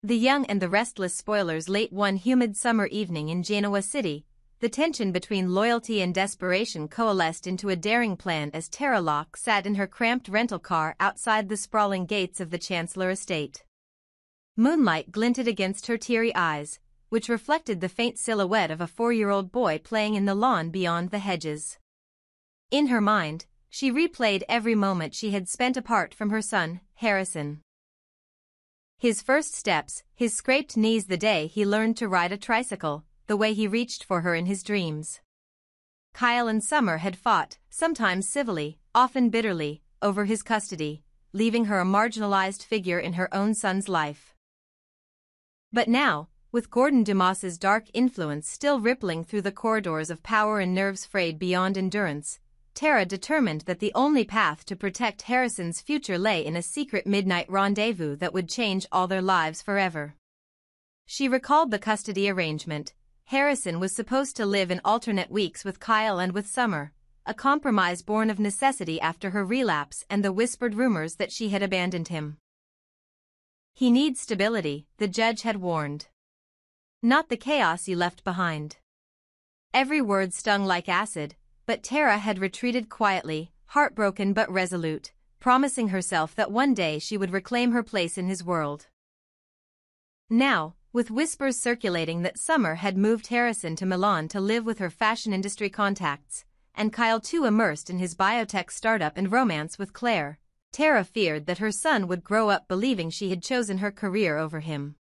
The young and the restless spoilers late one humid summer evening in Genoa City, the tension between loyalty and desperation coalesced into a daring plan as Tara Locke sat in her cramped rental car outside the sprawling gates of the Chancellor estate. Moonlight glinted against her teary eyes, which reflected the faint silhouette of a 4-year-old boy playing in the lawn beyond the hedges. In her mind, she replayed every moment she had spent apart from her son, Harrison. His first steps, his scraped knees the day he learned to ride a tricycle, the way he reached for her in his dreams. Kyle and Summer had fought, sometimes civilly, often bitterly, over his custody, leaving her a marginalized figure in her own son's life. But now, with Gordon Dumas's dark influence still rippling through the corridors of power and nerves frayed beyond endurance, Tara determined that the only path to protect Harrison's future lay in a secret midnight rendezvous that would change all their lives forever. She recalled the custody arrangement. Harrison was supposed to live in alternate weeks with Kyle and with Summer, a compromise born of necessity after her relapse and the whispered rumors that she had abandoned him. He needs stability, the judge had warned. Not the chaos you left behind. Every word stung like acid, but Tara had retreated quietly, heartbroken but resolute, promising herself that one day she would reclaim her place in his world. Now, with whispers circulating that Summer had moved Harrison to Milan to live with her fashion industry contacts, and Kyle too immersed in his biotech startup and romance with Claire, Tara feared that her son would grow up believing she had chosen her career over him.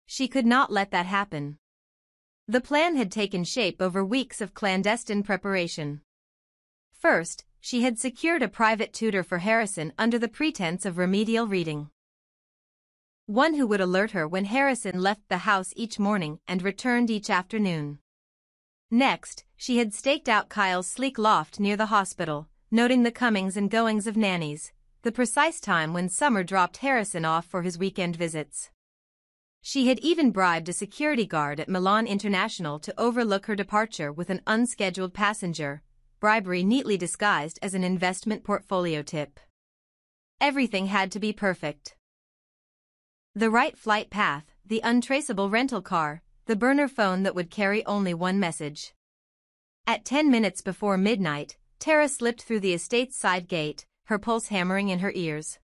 She could not let that happen. The plan had taken shape over weeks of clandestine preparation. First, she had secured a private tutor for Harrison under the pretense of remedial reading. One who would alert her when Harrison left the house each morning and returned each afternoon. Next, she had staked out Kyle's sleek loft near the hospital, noting the comings and goings of nannies, the precise time when Summer dropped Harrison off for his weekend visits. She had even bribed a security guard at Milan International to overlook her departure with an unscheduled passenger, bribery neatly disguised as an investment portfolio tip. Everything had to be perfect. The right flight path, the untraceable rental car, the burner phone that would carry only one message. At 10 minutes before midnight, Tara slipped through the estate's side gate, her pulse hammering in her ears.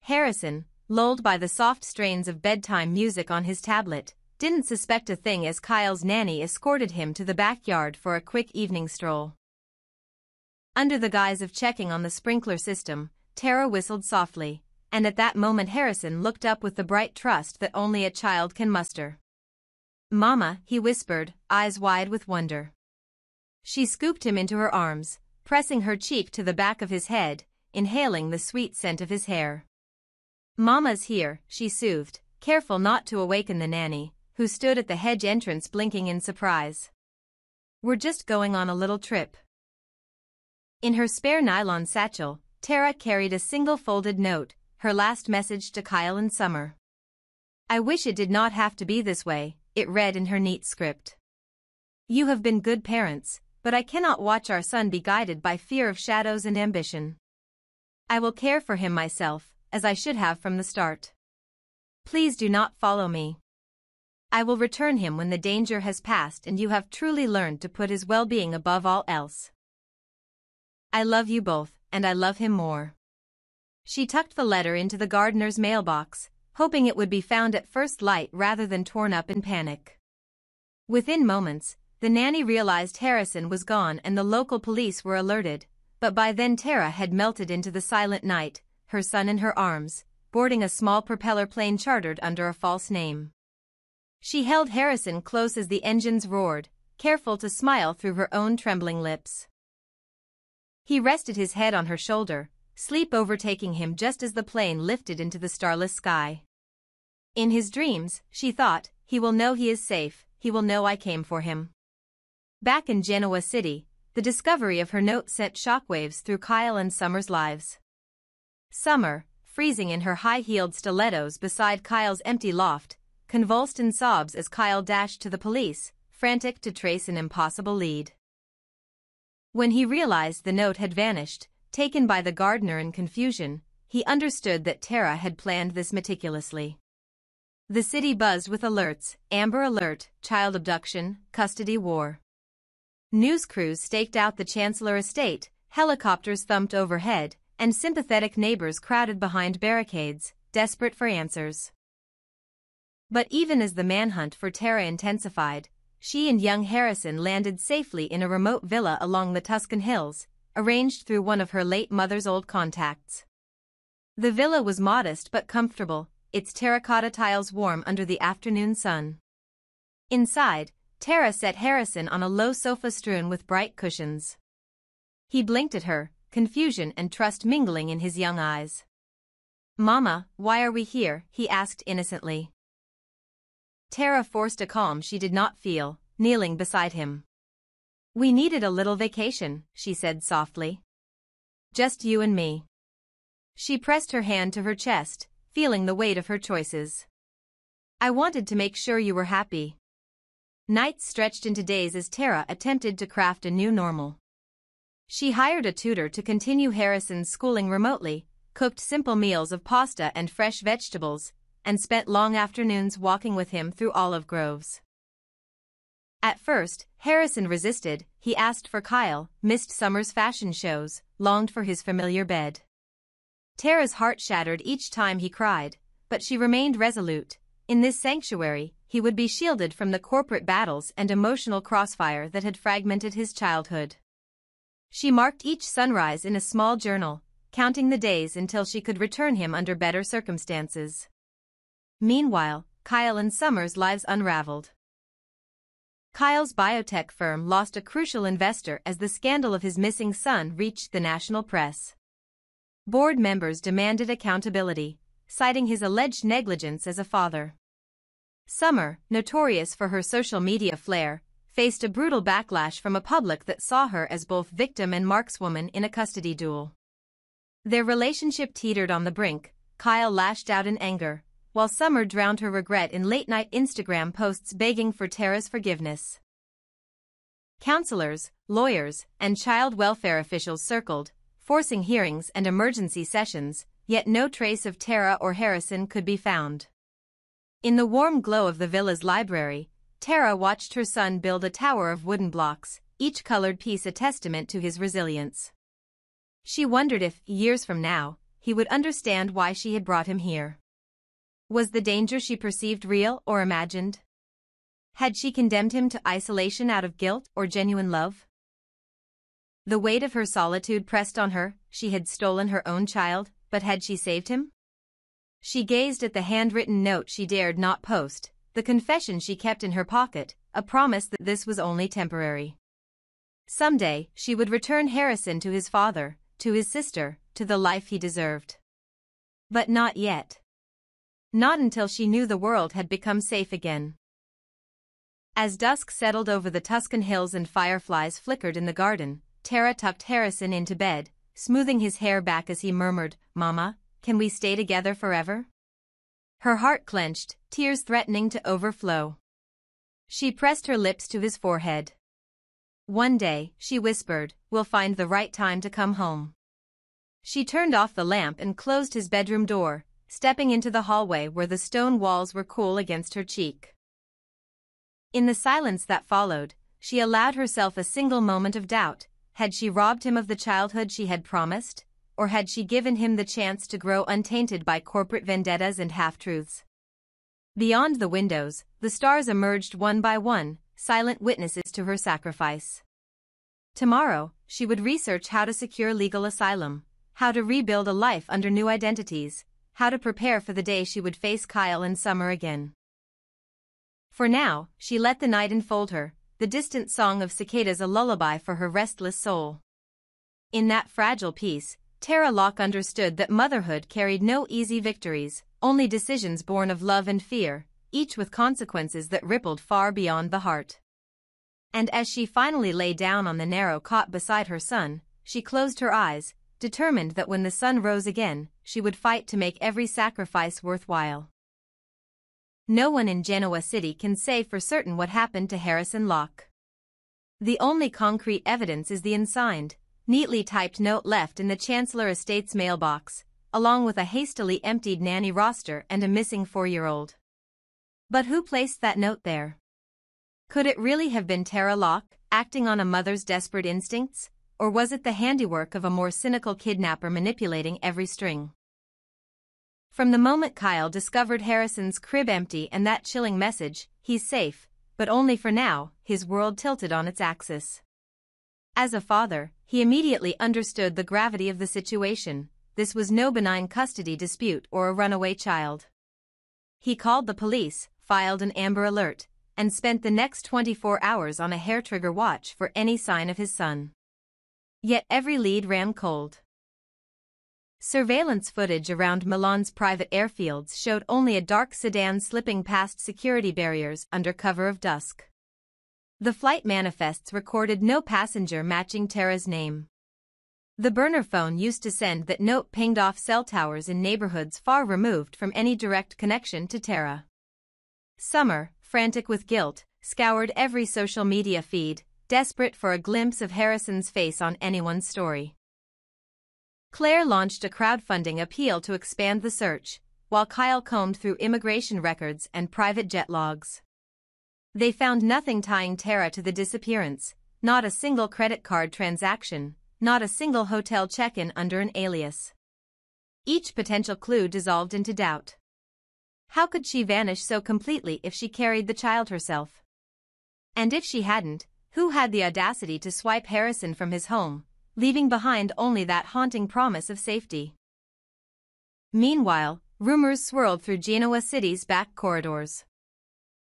Harrison, lulled by the soft strains of bedtime music on his tablet, didn't suspect a thing as Kyle's nanny escorted him to the backyard for a quick evening stroll. Under the guise of checking on the sprinkler system, Tara whistled softly, and at that moment Harrison looked up with the bright trust that only a child can muster. "Mama," he whispered, eyes wide with wonder. She scooped him into her arms, pressing her cheek to the back of his head, inhaling the sweet scent of his hair. "Mama's here," she soothed, careful not to awaken the nanny, who stood at the hedge entrance blinking in surprise. "We're just going on a little trip." In her spare nylon satchel, Tara carried a single folded note, her last message to Kyle and Summer. "I wish it did not have to be this way," it read in her neat script. "You have been good parents, but I cannot watch our son be guided by fear of shadows and ambition. I will care for him myself, as I should have from the start. Please do not follow me. I will return him when the danger has passed and you have truly learned to put his well-being above all else. I love you both, and I love him more." She tucked the letter into the gardener's mailbox, hoping it would be found at first light rather than torn up in panic. Within moments, the nanny realized Harrison was gone and the local police were alerted, but by then Tara had melted into the silent night, her son in her arms, boarding a small propeller plane chartered under a false name. She held Harrison close as the engines roared, careful to smile through her own trembling lips. He rested his head on her shoulder, sleep overtaking him just as the plane lifted into the starless sky. In his dreams, she thought, he will know he is safe, he will know I came for him. Back in Genoa City, the discovery of her note sent shockwaves through Kyle and Summer's lives. Summer, freezing in her high-heeled stilettos beside Kyle's empty loft, convulsed in sobs as Kyle dashed to the police, frantic to trace an impossible lead. When he realized the note had vanished, taken by the gardener in confusion, he understood that Tara had planned this meticulously. The city buzzed with alerts: Amber Alert, child abduction, custody war. News crews staked out the Chancellor estate, helicopters thumped overhead, and sympathetic neighbors crowded behind barricades, desperate for answers. But even as the manhunt for Tara intensified, she and young Harrison landed safely in a remote villa along the Tuscan hills, arranged through one of her late mother's old contacts. The villa was modest but comfortable, its terracotta tiles warm under the afternoon sun. Inside, Tara set Harrison on a low sofa strewn with bright cushions. He blinked at her, confusion and trust mingling in his young eyes. "Mama, why are we here?" he asked innocently. Tara forced a calm she did not feel, kneeling beside him. "We needed a little vacation," she said softly. "Just you and me." She pressed her hand to her chest, feeling the weight of her choices. "I wanted to make sure you were happy." Nights stretched into days as Tara attempted to craft a new normal. She hired a tutor to continue Harrison's schooling remotely, cooked simple meals of pasta and fresh vegetables, and spent long afternoons walking with him through olive groves. At first, Harrison resisted. He asked for Kyle, missed summer's fashion shows, longed for his familiar bed. Tara's heart shattered each time he cried, but she remained resolute. In this sanctuary, he would be shielded from the corporate battles and emotional crossfire that had fragmented his childhood. She marked each sunrise in a small journal, counting the days until she could return him under better circumstances. Meanwhile, Kyle and Summer's lives unraveled. Kyle's biotech firm lost a crucial investor as the scandal of his missing son reached the national press. Board members demanded accountability, citing his alleged negligence as a father. Summer, notorious for her social media flair, faced a brutal backlash from a public that saw her as both victim and markswoman in a custody duel. Their relationship teetered on the brink. Kyle lashed out in anger, while Summer drowned her regret in late-night Instagram posts begging for Tara's forgiveness. Counselors, lawyers, and child welfare officials circled, forcing hearings and emergency sessions, yet no trace of Tara or Harrison could be found. In the warm glow of the villa's library, Tara watched her son build a tower of wooden blocks, each colored piece a testament to his resilience. She wondered if, years from now, he would understand why she had brought him here. Was the danger she perceived real or imagined? Had she condemned him to isolation out of guilt or genuine love? The weight of her solitude pressed on her. She had stolen her own child, but had she saved him? She gazed at the handwritten note she dared not post, the confession she kept in her pocket, a promise that this was only temporary. Someday, she would return Harrison to his father, to his sister, to the life he deserved. But not yet. Not until she knew the world had become safe again. As dusk settled over the Tuscan hills and fireflies flickered in the garden, Tara tucked Harrison into bed, smoothing his hair back as he murmured, "Mama, can we stay together forever?" Her heart clenched, tears threatening to overflow. She pressed her lips to his forehead. "One day," she whispered, "we'll find the right time to come home." She turned off the lamp and closed his bedroom door, stepping into the hallway where the stone walls were cool against her cheek. In the silence that followed, she allowed herself a single moment of doubt. Had she robbed him of the childhood she had promised, or had she given him the chance to grow untainted by corporate vendettas and half-truths? Beyond the windows, the stars emerged one by one, silent witnesses to her sacrifice. Tomorrow, she would research how to secure legal asylum, how to rebuild a life under new identities, how to prepare for the day she would face Kyle and Summer again. For now, she let the night enfold her, the distant song of cicadas a lullaby for her restless soul. In that fragile peace, Tara Locke understood that motherhood carried no easy victories, only decisions born of love and fear, each with consequences that rippled far beyond the heart. And as she finally lay down on the narrow cot beside her son, she closed her eyes, determined that when the sun rose again, she would fight to make every sacrifice worthwhile. No one in Genoa City can say for certain what happened to Harrison Locke. The only concrete evidence is the unsigned, neatly typed note left in the Chancellor Estate's mailbox, along with a hastily emptied nanny roster and a missing 4-year-old. But who placed that note there? Could it really have been Tara Locke, acting on a mother's desperate instincts, or was it the handiwork of a more cynical kidnapper manipulating every string? From the moment Kyle discovered Harrison's crib empty and that chilling message, "He's safe," but only for now, his world tilted on its axis. As a father, he immediately understood the gravity of the situation. This was no benign custody dispute or a runaway child. He called the police, filed an Amber Alert, and spent the next 24 hours on a hair-trigger watch for any sign of his son. Yet every lead ran cold. Surveillance footage around Milan's private airfields showed only a dark sedan slipping past security barriers under cover of dusk. The flight manifests recorded no passenger matching Tara's name. The burner phone used to send that note pinged off cell towers in neighborhoods far removed from any direct connection to Tara. Summer, frantic with guilt, scoured every social media feed, desperate for a glimpse of Harrison's face on anyone's story. Claire launched a crowdfunding appeal to expand the search, while Kyle combed through immigration records and private jet logs. They found nothing tying Tara to the disappearance, not a single credit card transaction, not a single hotel check-in under an alias. Each potential clue dissolved into doubt. How could she vanish so completely if she carried the child herself? And if she hadn't, who had the audacity to swipe Harrison from his home, leaving behind only that haunting promise of safety? Meanwhile, rumors swirled through Genoa City's back corridors.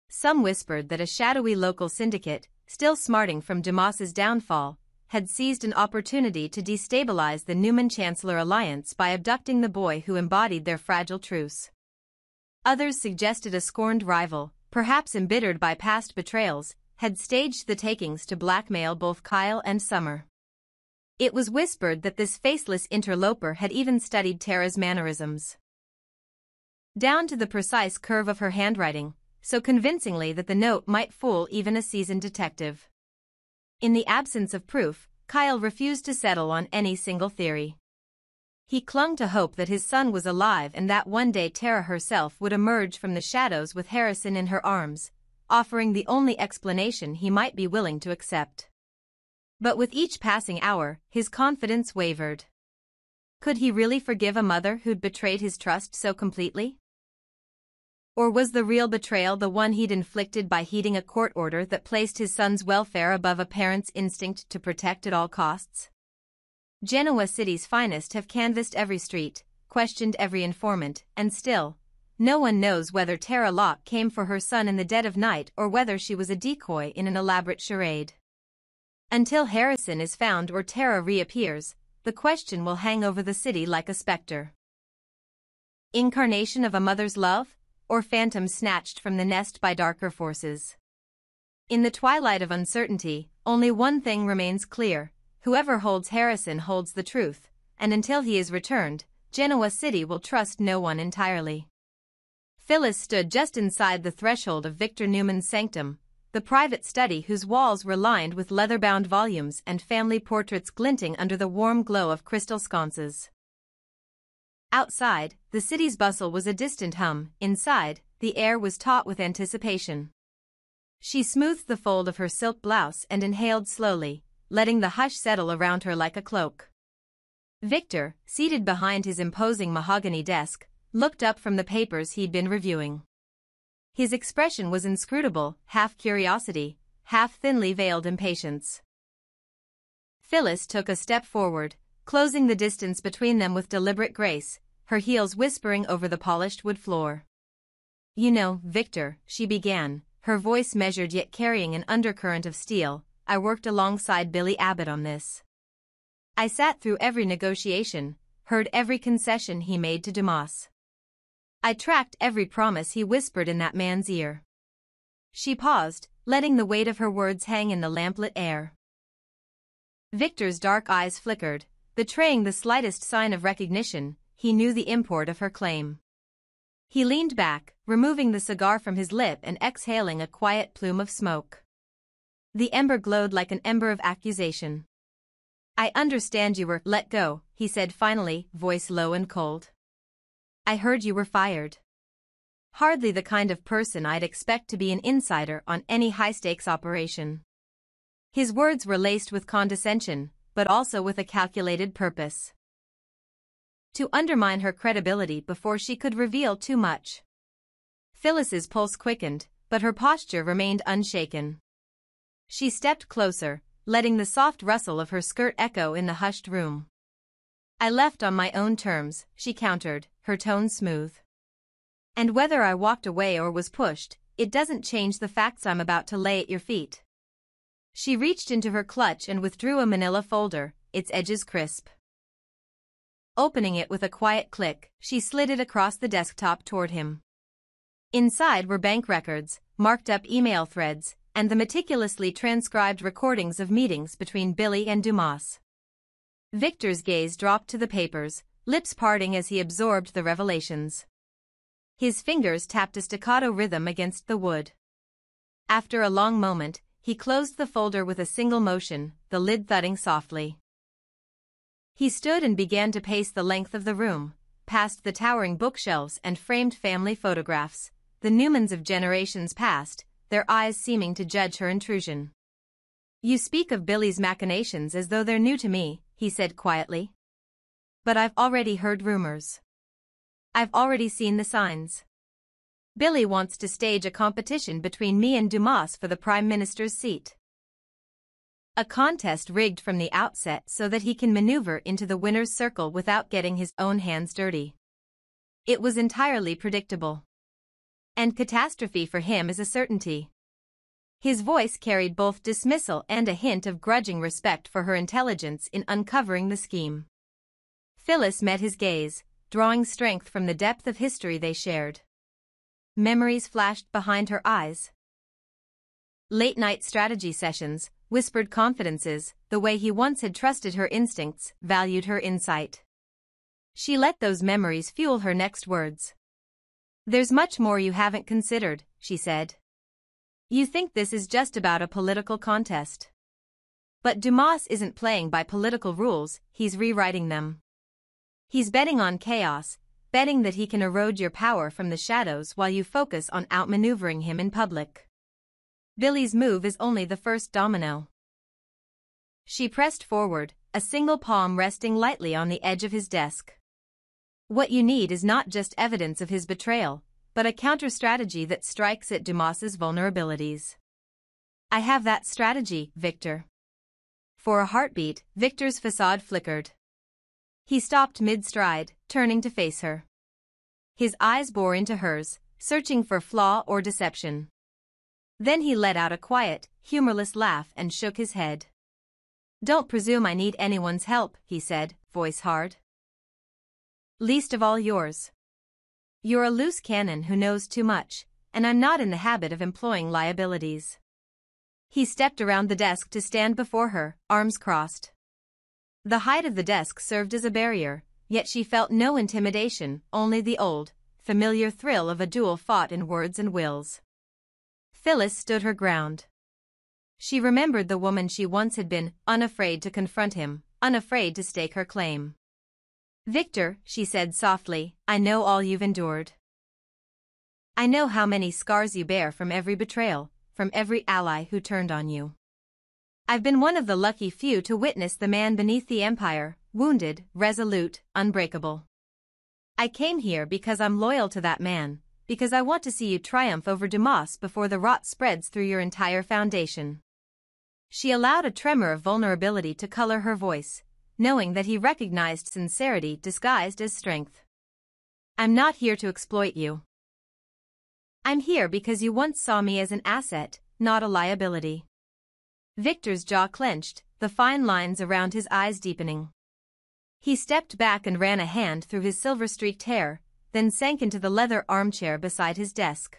Some whispered that a shadowy local syndicate, still smarting from Dumas's downfall, had seized an opportunity to destabilize the Newman-Chancellor alliance by abducting the boy who embodied their fragile truce. Others suggested a scorned rival, perhaps embittered by past betrayals, had staged the takings to blackmail both Kyle and Summer. It was whispered that this faceless interloper had even studied Tara's mannerisms, down to the precise curve of her handwriting, so convincingly that the note might fool even a seasoned detective. In the absence of proof, Kyle refused to settle on any single theory. He clung to hope that his son was alive and that one day Tara herself would emerge from the shadows with Harrison in her arms, offering the only explanation he might be willing to accept. But with each passing hour, his confidence wavered. Could he really forgive a mother who'd betrayed his trust so completely? Or was the real betrayal the one he'd inflicted by heeding a court order that placed his son's welfare above a parent's instinct to protect at all costs? Genoa City's finest have canvassed every street, questioned every informant, and still, no one knows whether Tara Locke came for her son in the dead of night or whether she was a decoy in an elaborate charade. Until Harrison is found or Tara reappears, the question will hang over the city like a specter. Incarnation of a mother's love, or phantom snatched from the nest by darker forces? In the twilight of uncertainty, only one thing remains clear: whoever holds Harrison holds the truth, and until he is returned, Genoa City will trust no one entirely. Phyllis stood just inside the threshold of Victor Newman's sanctum, the private study whose walls were lined with leather-bound volumes and family portraits glinting under the warm glow of crystal sconces. Outside, the city's bustle was a distant hum. Inside, the air was taut with anticipation. She smoothed the fold of her silk blouse and inhaled slowly, letting the hush settle around her like a cloak. Victor, seated behind his imposing mahogany desk, looked up from the papers he'd been reviewing. His expression was inscrutable, half curiosity, half thinly veiled impatience. Phyllis took a step forward, closing the distance between them with deliberate grace, her heels whispering over the polished wood floor. "You know, Victor," she began, her voice measured yet carrying an undercurrent of steel, "I worked alongside Billy Abbott on this. I sat through every negotiation, heard every concession he made to Dumas. I tracked every promise he whispered in that man's ear." She paused, letting the weight of her words hang in the lamplit air. Victor's dark eyes flickered, betraying the slightest sign of recognition. He knew the import of her claim. He leaned back, removing the cigar from his lip and exhaling a quiet plume of smoke. The ember glowed like an ember of accusation. "I understand you were let go," he said finally, voice low and cold. "I heard you were fired." Hardly the kind of person I'd expect to be an insider on any high-stakes operation. His words were laced with condescension, but also with a calculated purpose. To undermine her credibility before she could reveal too much. Phyllis's pulse quickened, but her posture remained unshaken. She stepped closer, letting the soft rustle of her skirt echo in the hushed room. I left on my own terms, she countered, her tone smooth. And whether I walked away or was pushed, it doesn't change the facts I'm about to lay at your feet. She reached into her clutch and withdrew a manila folder, its edges crisp. Opening it with a quiet click, she slid it across the desktop toward him. Inside were bank records, marked-up email threads, and the meticulously transcribed recordings of meetings between Billy and Dumas. Victor's gaze dropped to the papers, lips parting as he absorbed the revelations. His fingers tapped a staccato rhythm against the wood. After a long moment, he closed the folder with a single motion, the lid thudding softly. He stood and began to pace the length of the room, past the towering bookshelves and framed family photographs, the Newmans of generations past, their eyes seeming to judge her intrusion. You speak of Billy's machinations as though they're new to me, he said quietly. But I've already heard rumors. I've already seen the signs. Billy wants to stage a competition between me and Dumas for the Prime Minister's seat. A contest rigged from the outset so that he can maneuver into the winner's circle without getting his own hands dirty. It was entirely predictable. And catastrophe for him is a certainty. His voice carried both dismissal and a hint of grudging respect for her intelligence in uncovering the scheme. Phyllis met his gaze, drawing strength from the depth of history they shared. Memories flashed behind her eyes. Late-night strategy sessions, whispered confidences, the way he once had trusted her instincts, valued her insight. She let those memories fuel her next words. There's much more you haven't considered, she said. You think this is just about a political contest. But Dumas isn't playing by political rules, he's rewriting them. He's betting on chaos, betting that he can erode your power from the shadows while you focus on outmaneuvering him in public. Billy's move is only the first domino. She pressed forward, a single palm resting lightly on the edge of his desk. What you need is not just evidence of his betrayal, but a counter-strategy that strikes at Dumas's vulnerabilities. I have that strategy, Victor. For a heartbeat, Victor's facade flickered. He stopped mid-stride, turning to face her. His eyes bore into hers, searching for flaw or deception. Then he let out a quiet, humorless laugh and shook his head. Don't presume I need anyone's help, he said, voice hard. Least of all yours. You're a loose cannon who knows too much, and I'm not in the habit of employing liabilities. He stepped around the desk to stand before her, arms crossed. The height of the desk served as a barrier, yet she felt no intimidation, only the old, familiar thrill of a duel fought in words and wills. Phyllis stood her ground. She remembered the woman she once had been, unafraid to confront him, unafraid to stake her claim. Victor, she said softly, I know all you've endured. I know how many scars you bear from every betrayal, from every ally who turned on you. I've been one of the lucky few to witness the man beneath the empire, wounded, resolute, unbreakable. I came here because I'm loyal to that man, because I want to see you triumph over Dumas before the rot spreads through your entire foundation. She allowed a tremor of vulnerability to color her voice, knowing that he recognized sincerity disguised as strength. I'm not here to exploit you. I'm here because you once saw me as an asset, not a liability. Victor's jaw clenched, the fine lines around his eyes deepening. He stepped back and ran a hand through his silver-streaked hair, then sank into the leather armchair beside his desk.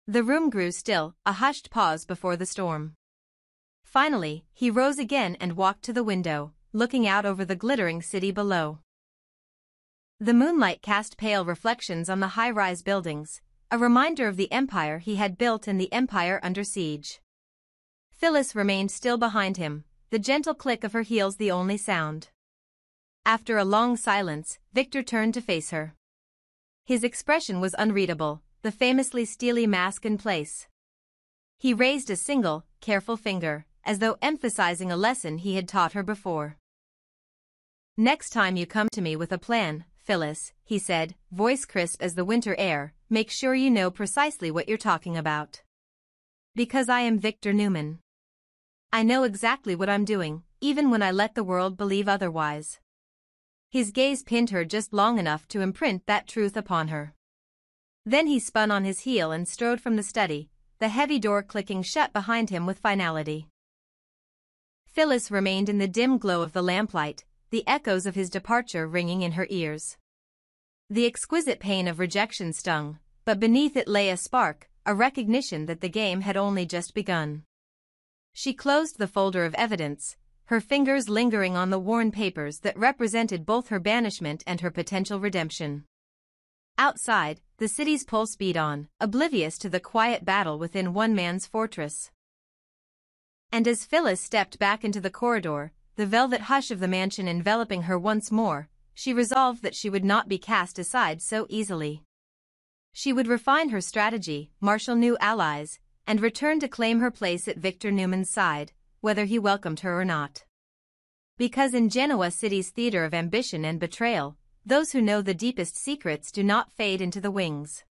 The room grew still, a hushed pause before the storm. Finally, he rose again and walked to the window, looking out over the glittering city below. The moonlight cast pale reflections on the high-rise buildings, a reminder of the empire he had built and the empire under siege. Phyllis remained still behind him, the gentle click of her heels the only sound. After a long silence, Victor turned to face her. His expression was unreadable, the famously steely mask in place. He raised a single, careful finger, as though emphasizing a lesson he had taught her before. "Next time you come to me with a plan, Phyllis," he said, voice crisp as the winter air, "make sure you know precisely what you're talking about. Because I am Victor Newman. I know exactly what I'm doing, even when I let the world believe otherwise." His gaze pinned her just long enough to imprint that truth upon her. Then he spun on his heel and strode from the study, the heavy door clicking shut behind him with finality. Phyllis remained in the dim glow of the lamplight, the echoes of his departure ringing in her ears. The exquisite pain of rejection stung, but beneath it lay a spark, a recognition that the game had only just begun. She closed the folder of evidence, her fingers lingering on the worn papers that represented both her banishment and her potential redemption. Outside, the city's pulse beat on, oblivious to the quiet battle within one man's fortress. And as Phyllis stepped back into the corridor, the velvet hush of the mansion enveloping her once more, she resolved that she would not be cast aside so easily. She would refine her strategy, marshal new allies, and return to claim her place at Victor Newman's side, whether he welcomed her or not. Because in Genoa City's theater of ambition and betrayal, those who know the deepest secrets do not fade into the wings.